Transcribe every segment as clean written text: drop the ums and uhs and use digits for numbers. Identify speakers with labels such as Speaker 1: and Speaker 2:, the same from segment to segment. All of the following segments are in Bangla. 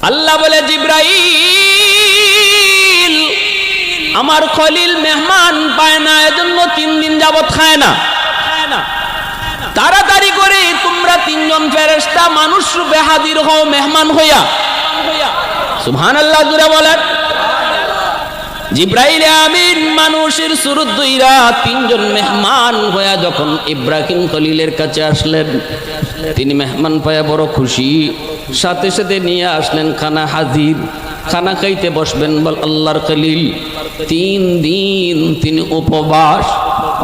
Speaker 1: আল্লাহ বলে, জিব্রাইল আমার খলিল মেহমান পায় না, এজন্য 3 দিন যাবত খায় না। তাড়াতাড়ি করে তোমরা 3 জন ফেরেশতা মানুষ রূপে হাজির হও মেহমান হইয়া। সুবহানাল্লাহ জুড়ে বলেন। জিব্রাইল আমিন মানুষের সুরত ধইরা 3 জন মেহমান হইয়া যখন ইব্রাহিম খলিলের কাছে আসলেন, তিনি মেহমান পায়া বড় খুশি, সাথে সাথে নিয়ে আসলেন খানা হাজির। খানা খাইতে বসবেন বল আল্লাহর খলিল 3 দিন তিনি উপবাস,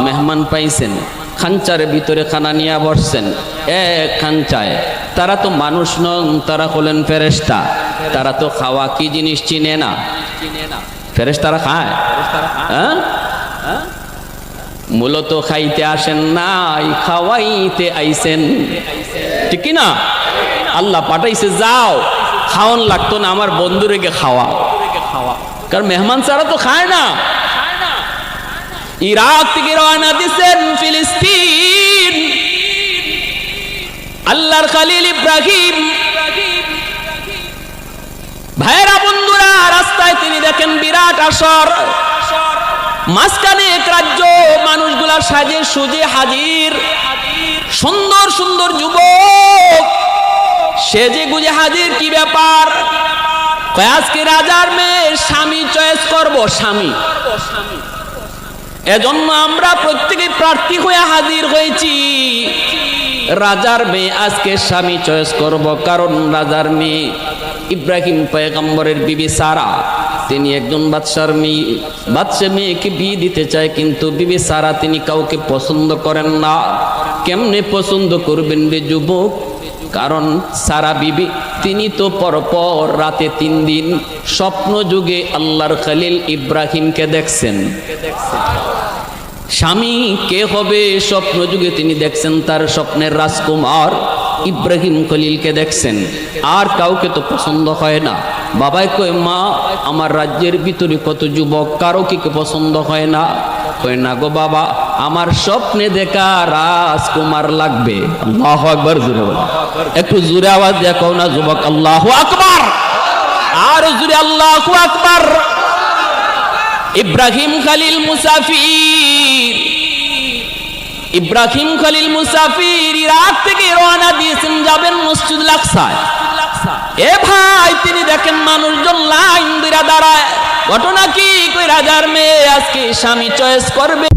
Speaker 1: মেহমান পাইছেন, খাঞ্চার ভিতরে খানা নিয়ে বসছেন এক খাঞ্চায়। তারা তো মানুষ নন, তারা হলেন ফেরেশতা, তারা তো খাওয়া কি জিনিস চিনে না। ফেরেশতারা খায়? হ্যাঁ, মূলত খাইতে আসেন নাই, খাওয়াইতে আইছেন, ঠিক না? আল্লাহ পাঠাইছে, যাও খাওয়ান লাগতো না, আমার বন্ধুরে গে খাওয়া। কারণ মেহমান ছাড়া তো খায় না। ইরাক থেকে রওনা দিছেন ফিলিস্তিন, আল্লাহর খলিল ইব্রাহিম। ভাইরা বন্ধুরা, রাস্তায় তিনি দেখেন বিরাট আসর, মাঝখানে এক রাজ্য, মানুষগুলা সাজে সুজে হাজির, সুন্দর সুন্দর যুবক সেজে গুজে হাজির। কি ব্যাপার? আজকে রাজার মেয়ে স্বামী চয়েস করব, স্বামী। এজন্য আমরা প্রত্যেকে প্রার্থী হয়ে হাজির হয়েছি। রাজার মেয়ে আজকে স্বামী চয়েস করব, কারণ রাজার মেয়ে ইব্রাহিম পয়গম্বরের বিবি সারা, তিনি একজন বাদশার মেয়ে, বাদশা মেয়েকে বিয়ে দিতে চায়, কিন্তু বিবি সারা তিনি কাউকে পছন্দ করেন না। কেমনে পছন্দ করবেন রে যুবক? কারণ সারা বিবি তিনি তো পরপর রাতে 3 দিন স্বপ্ন যুগে আল্লাহর খলিল ইব্রাহিমকে দেখছেন। স্বামী কে হবে স্বপ্ন যুগে তিনি দেখছেন, তার স্বপ্নের রাজকুমার ইব্রাহিম খলিলকে দেখছেন। আর কাউকে তো পছন্দ হয় না। বাবাই কয়, মা আমার রাজ্যের ভিতরে কত যুবক, কারো কি পছন্দ হয় না? কয় না গো বাবা, আমার স্বপ্নে দেখা রাজকুমার লাগবে। আল্লাহু আকবার, জোরে বলো, একটু জোরে আওয়াজ দিয়ে কও না যুবক, আল্লাহু আকবার, আর জোরে আল্লাহু আকবার। ইব্রাহিম খলিল মুসাফির, ইব্রাহিম খলিল মুসাফির ইরাক থেকে রওনা দিয়েছেন, যাবেন মসজিদুল আকসায়। এ ভাই, তিনি দেখেন মানুষজন লাইন ধরে দাঁড়ায়। ঘটনা কি? কই রাজার মেয়ে আজকে স্বামী চয়েস করবে।